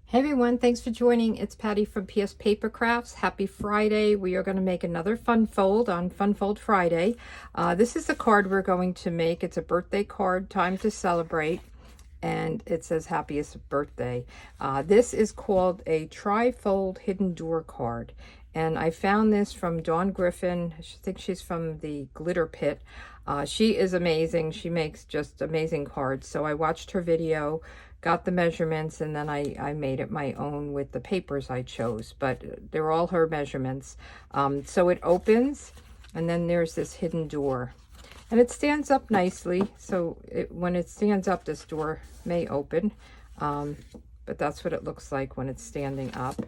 Hey everyone, thanks for joining. It's Patty from pspapercrafts. Happy Friday. We are going to make another fun fold on Fun Fold Friday. This is the card we're going to make. It's a birthday card, time to celebrate, and it says happiest birthday. This is called a tri-fold hidden door card. And I found this from Dawn Griffin. I think she's from the Glitter Pit. She is amazing. She makes just amazing cards. So I watched her video, got the measurements, and then I made it my own with the papers I chose. But they're all her measurements. So it opens, and then there's this hidden door. And it stands up nicely. So when it stands up, this door may open. But that's what it looks like when it's standing up.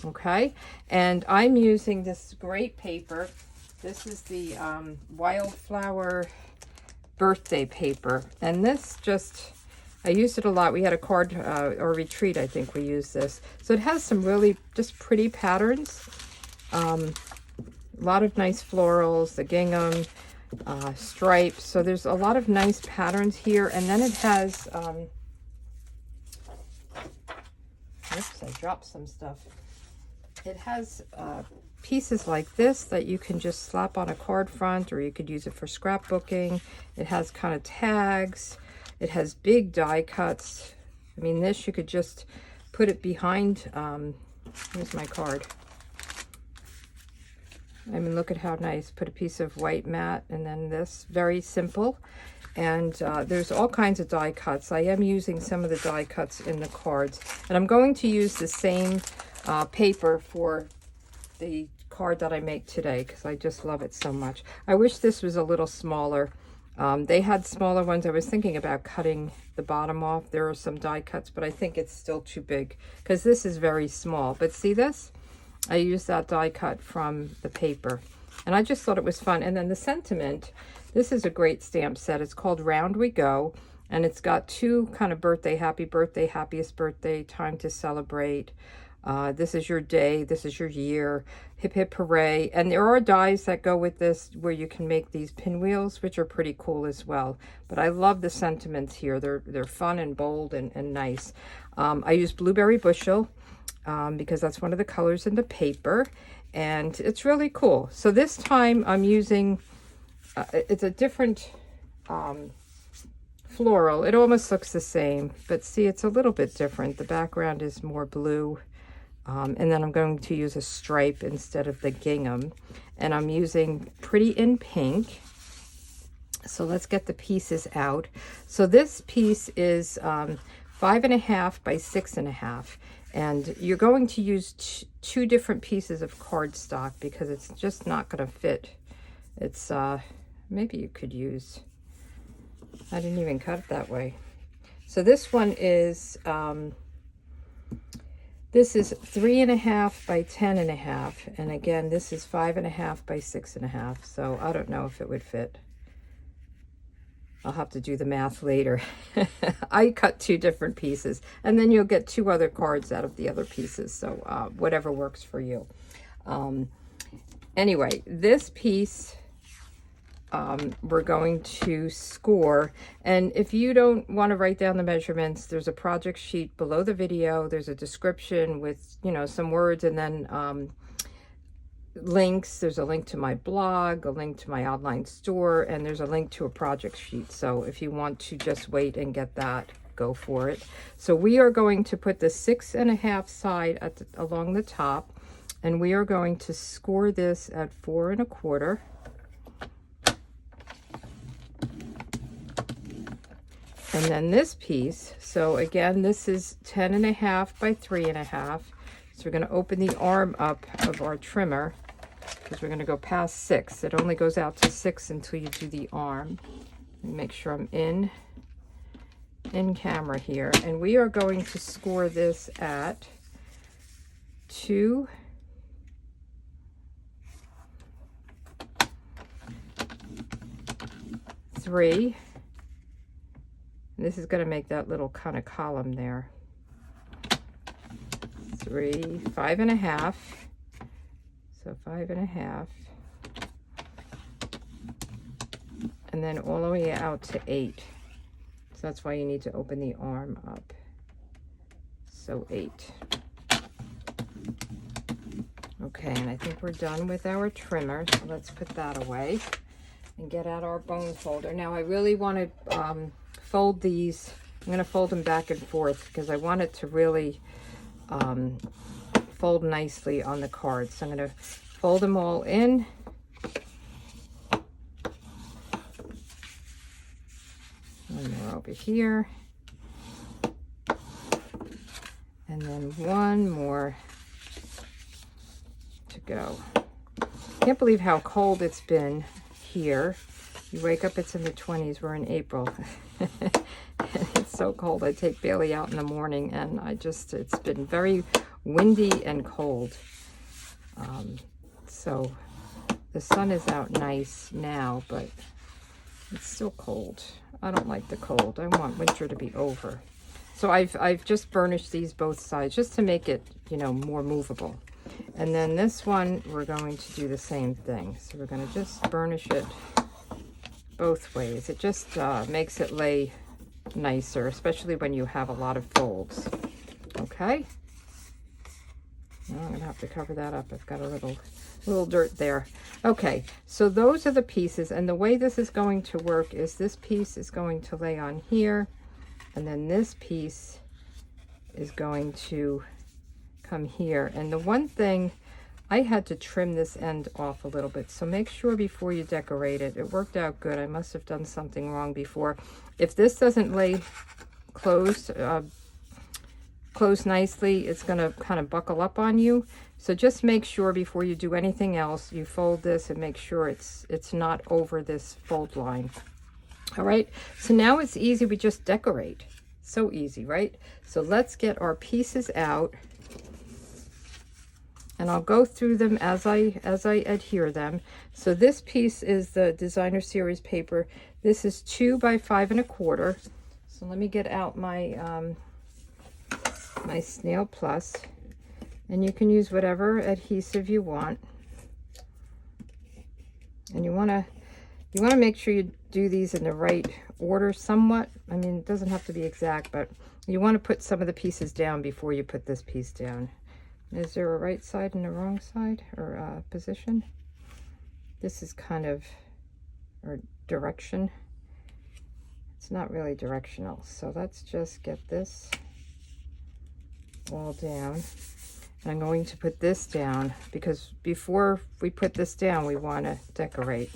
Okay, and I'm using this great paper. This is the Wildflower birthday paper, and this I used it a lot. We had a card or retreat, I think we used this. So it has some really just pretty patterns. A lot of nice florals, the gingham, stripes. So there's a lot of nice patterns here, and then it has oops, I dropped some stuff. It has pieces like this that you can just slap on a card front, or you could use it for scrapbooking. It has kind of tags. It has big die cuts. I mean, this you could just put it behind. Here's my card. I mean, look at how nice. Put a piece of white mat, and then this. Very simple. And there's all kinds of die cuts. I am using some of the die cuts in the cards. And I'm going to use the same paper for the card that I make today, because I just love it so much. I wish this was a little smaller. They had smaller ones. I was thinking about cutting the bottom off. There are some die cuts, but I think it's still too big because this is very small. But see this? I used that die cut from the paper, and I just thought it was fun. And then the sentiment, this is a great stamp set. It's called Round We Go, and it's got two kind of birthday, happy birthday, happiest birthday, time to celebrate. This is your day, this is your year, hip hip hooray. And there are dies that go with this where you can make these pinwheels, which are pretty cool as well. But I love the sentiments here. They're fun and bold and nice. I use Blueberry Bushel because that's one of the colors in the paper, and it's really cool. So this time I'm using, it's a different floral. It almost looks the same, but see, it's a little bit different. The background is more blue. And then I'm going to use a stripe instead of the gingham. And I'm using Pretty in Pink. So let's get the pieces out. So this piece is 5.5 by 6.5. And you're going to use two different pieces of cardstock because it's just not going to fit. It's, maybe you could use, I didn't even cut it that way. So this one is, this is 3.5 by 10.5, and again, this is 5.5 by 6.5. So I don't know if it would fit. I'll have to do the math later. I cut two different pieces, and then you'll get two other cards out of the other pieces. So whatever works for you. Anyway, this piece we're going to score, and if you don't want to write down the measurements, there's a project sheet below the video. There's a description with, you know, some words, and then links. There's a link to my blog, a link to my online store, and there's a link to a project sheet. So if you want to just wait and get that, go for it. So we are going to put the 6.5 side along the top, and we are going to score this at 4.25. And then this piece, so again, this is 10.5 by 3.5. So we're going to open the arm up of our trimmer because we're going to go past 6. It only goes out to 6 until you do the arm. Make sure I'm in camera here. And we are going to score this at 2, 3. This is going to make that little kind of column there. 3, 5.5. So 5.5. And then all the way out to 8. So that's why you need to open the arm up. So 8. Okay, and I think we're done with our trimmer, so let's put that away and get out our bone folder. Now I really want to fold these. I'm going to fold them back and forth because I want it to really fold nicely on the card. So I'm going to fold them all in. One more over here. And then one more to go. Can't believe how cold it's been here. You wake up, it's in the 20s. We're in April. It's so cold. I take Bailey out in the morning, and it's been very windy and cold. So the sun is out nice now, but it's still cold. I don't like the cold. I want winter to be over. So I've just burnished these both sides just to make it, you know, more movable. And then this one, we're going to do the same thing. So we're going to just burnish it both ways. It just makes it lay nicer, especially when you have a lot of folds. Okay. Now I'm going to have to cover that up. I've got a little dirt there. Okay, so those are the pieces, and the way this is going to work is this piece is going to lay on here, and then this piece is going to come here. And the one thing, I had to trim this end off a little bit, so make sure before you decorate it. It worked out good. I must have done something wrong before. If this doesn't lay closed nicely, it's going to kind of buckle up on you. So just make sure before you do anything else, you fold this and make sure it's not over this fold line. All right, so now it's easy. We just decorate. So easy, right? So let's get our pieces out, and I'll go through them as I adhere them. So this piece is the Designer Series paper. This is 2 by 5 1/4. So let me get out my my Snail Plus, and you can use whatever adhesive you want. And you want to make sure you do these in the right order somewhat. I mean, it doesn't have to be exact, but you want to put some of the pieces down before you put this piece down. Is there a right side and a wrong side, or position? This is kind of, or direction. It's not really directional. So let's just get this all down. And I'm going to put this down because before we put this down, we want to decorate.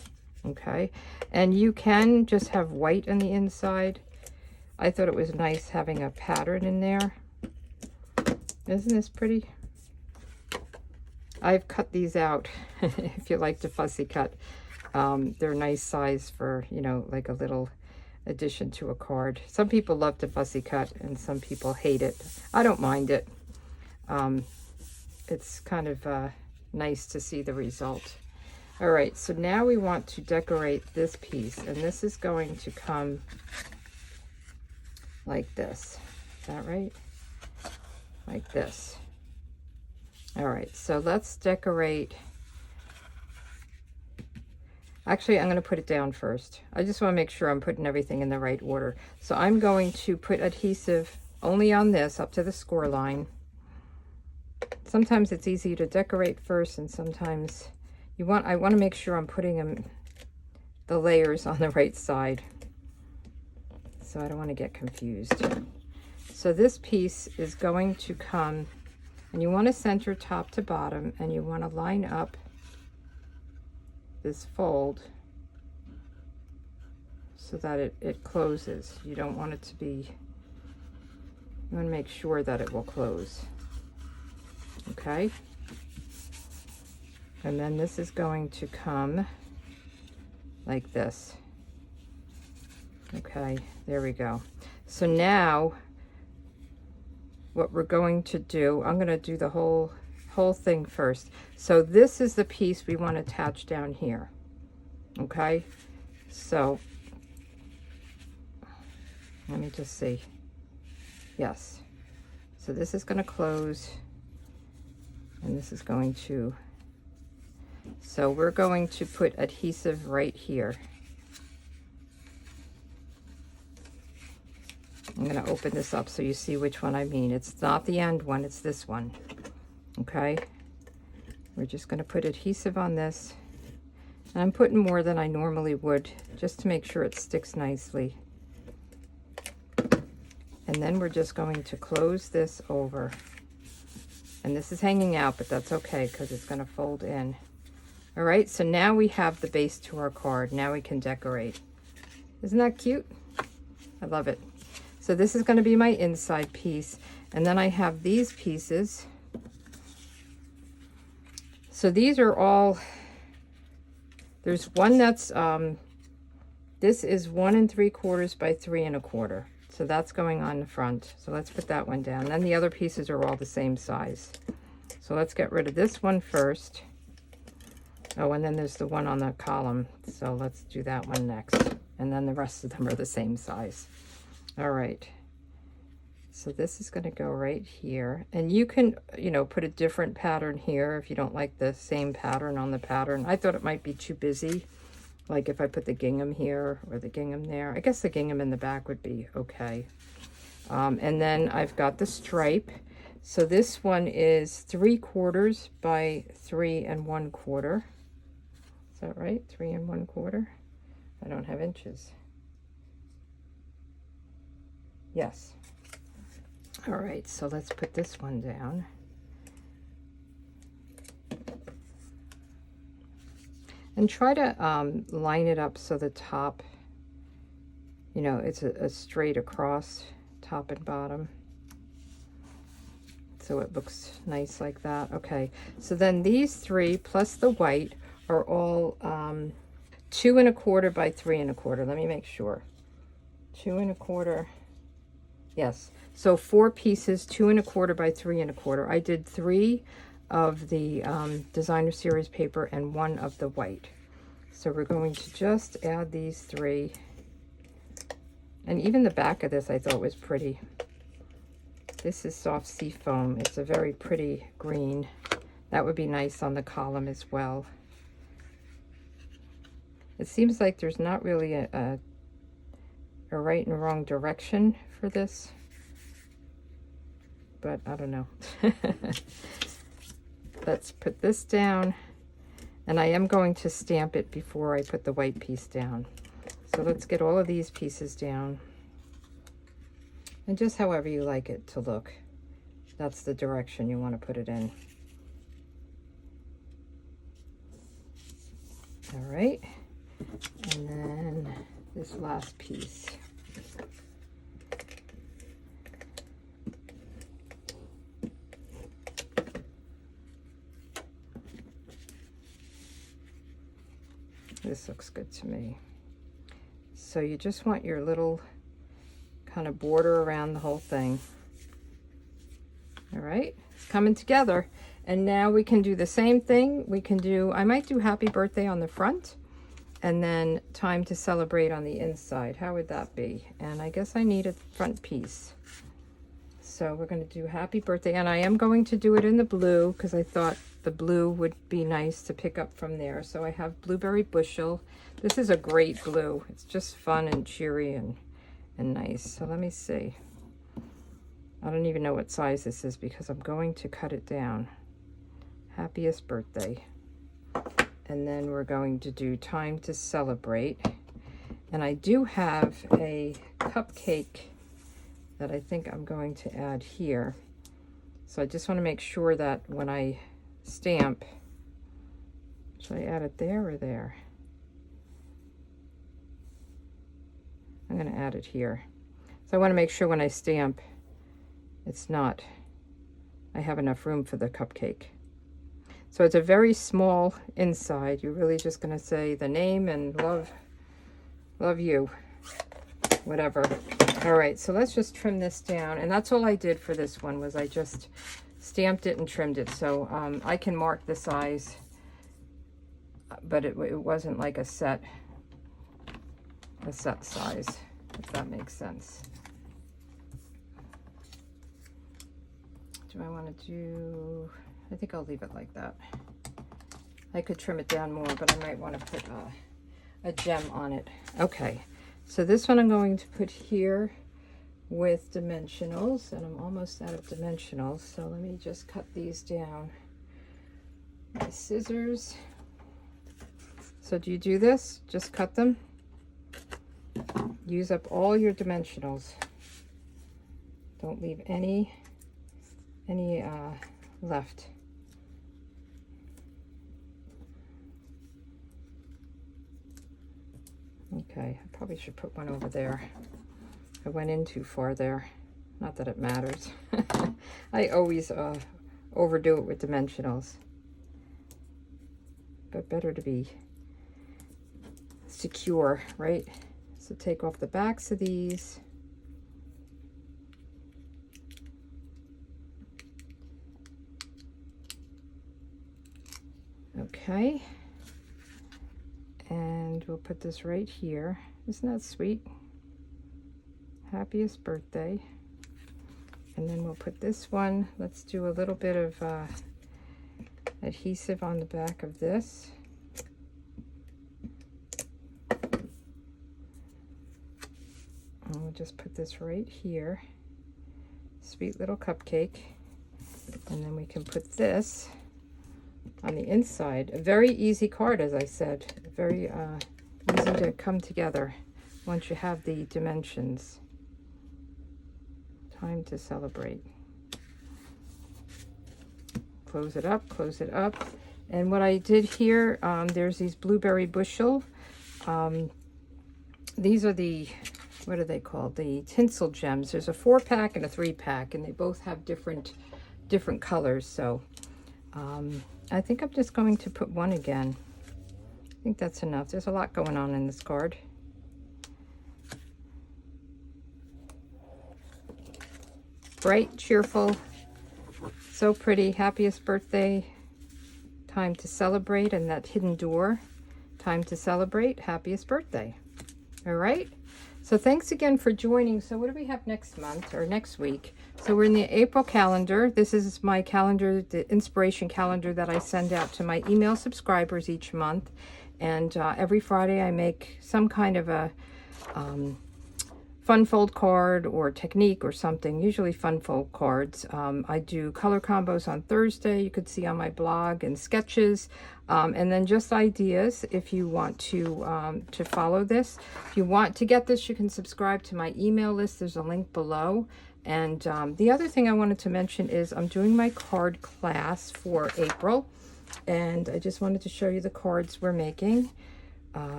Okay, and you can just have white on the inside. I thought it was nice having a pattern in there. Isn't this pretty? I've cut these out if you like to fussy cut. They're nice size for, you know, like a little addition to a card. Some people love to fussy cut and some people hate it. I don't mind it. It's kind of nice to see the result. All right, so now we want to decorate this piece, and this is going to come like this. Is that right? Like this. All right, so let's decorate. Actually, I'm going to put it down first. I just want to make sure I'm putting everything in the right order. So I'm going to put adhesive only on this up to the score line. Sometimes it's easy to decorate first, and sometimes I want to make sure I'm putting the layers on the right side. So I don't want to get confused. So this piece is going to come, and you want to center top to bottom, and you want to line up this fold so that it closes. You don't want it to be, you want to make sure that it will close. Okay, and then this is going to come like this. Okay, there we go. So now what we're going to do, I'm going to do the whole thing first. So this is the piece we want to attach down here. Okay, so let me just see. Yes, so this is going to close, and this is going to, so we're going to put adhesive right here. I'm going to open this up so you see which one I mean. It's not the end one, it's this one. Okay? We're just going to put adhesive on this. And I'm putting more than I normally would, just to make sure it sticks nicely. And then we're just going to close this over. And this is hanging out, but that's okay because it's going to fold in. All right, so now we have the base to our card. Now we can decorate. Isn't that cute? I love it. So this is going to be my inside piece. And then I have these pieces. So these are all, there's one that's, this is 1 3/4 by 3 1/4. So that's going on the front. So let's put that one down. Then the other pieces are all the same size. So let's get rid of this one first. Oh, and then there's the one on the column. So let's do that one next. And then the rest of them are the same size. All right. So this is going to go right here. And you can, you know, put a different pattern here if you don't like the same pattern on the pattern. I thought it might be too busy. Like if I put the gingham here or the gingham there. I guess the gingham in the back would be okay. And then I've got the stripe. So this one is 3/4 by 3 1/4. Is that right? 3 1/4? I don't have inches. Yes. All right, so let's put this one down. And try to line it up so the top, you know, it's a straight across top and bottom. So it looks nice like that. Okay, so then these three plus the white are all 2 1/4 by 3 1/4. Let me make sure. 2 1/4. Yes. So 4 pieces, 2 1/4 by 3 1/4. I did 3 of the designer series paper and 1 of the white. So we're going to just add these 3. And even the back of this I thought was pretty. This is soft sea foam. It's a very pretty green. That would be nice on the column as well. It seems like there's not really a right and wrong direction for this. But I don't know. Let's put this down. And I am going to stamp it before I put the white piece down. So let's get all of these pieces down. And just however you like it to look. That's the direction you want to put it in. All right. And then this last piece. This looks good to me. So you just want your little kind of border around the whole thing. All right, it's coming together. And now we can do the same thing. We can do, I might do happy birthday on the front and then time to celebrate on the inside. How would that be? And I guess I need a front piece. So we're going to do happy birthday. And I am going to do it in the blue because I thought the blue would be nice to pick up from there. So I have blueberry bushel. This is a great blue. It's just fun and cheery and nice. So let me see. I don't even know what size this is because I'm going to cut it down. Happiest birthday. And then we're going to do time to celebrate. And I do have a cupcake that I think I'm going to add here. So I just want to make sure that when I stamp, should I add it there or there? I'm going to add it here. So I want to make sure when I stamp, it's not, I have enough room for the cupcake. So it's a very small inside. You're really just going to say the name and love you, whatever. All right, so let's just trim this down. And that's all I did for this one was I just stamped it and trimmed it. So I can mark the size, but it wasn't like a set size, if that makes sense. Do I want to do, I think I'll leave it like that. I could trim it down more, but I might want to put a gem on it. Okay, so this one I'm going to put here with dimensionals, and I'm almost out of dimensionals, so let me just cut these down. My scissors. So do you do this? Just cut them. Use up all your dimensionals. Don't leave any left. Okay, I probably should put one over there. I went in too far there. Not that it matters. I always overdo it with dimensionals. But better to be secure, right? So take off the backs of these. Okay. And we'll put this right here. Isn't that sweet? Happiest birthday. And then we'll put this one. Let's do a little bit of adhesive on the back of this. And we'll just put this right here. Sweet little cupcake. And then we can put this on the inside. A very easy card, as I said. Very easy to come together once you have the dimensions. Time to celebrate. Close it up, close it up. And what I did here, there's these blueberry bushel. These are the, what are they called? The tinsel gems. There's a 4-pack and a 3-pack, and they both have different colors. So I think I'm just going to put one again. I think that's enough. There's a lot going on in this card. Bright, cheerful, so pretty. Happiest birthday. Time to celebrate, and that hidden door. Time to celebrate. Happiest birthday. All right. So thanks again for joining. So what do we have next month or next week? So we're in the April calendar. This is my calendar, the inspiration calendar that I send out to my email subscribers each month. And every Friday I make some kind of a fun fold card or technique or something, usually fun fold cards. I do color combos on Thursday, you could see on my blog, and sketches, and then just ideas if you want to follow this. If you want to get this, you can subscribe to my email list. There's a link below. And the other thing I wanted to mention is I'm doing my card class for April, and I just wanted to show you the cards we're making.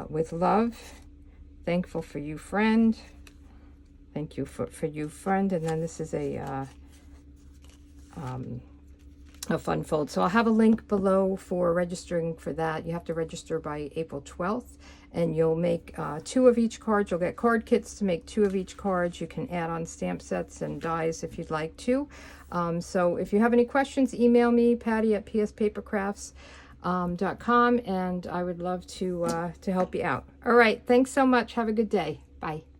With love, thankful for you, friend. Thank you for you, friend. And then this is a fun fold. So I'll have a link below for registering for that. You have to register by April 12th, and you'll make 2 of each card. You'll get card kits to make 2 of each card. You can add on stamp sets and dies if you'd like to. So if you have any questions, email me, Patty at pspapercrafts.com, and I would love to help you out. All right. Thanks so much. Have a good day. Bye.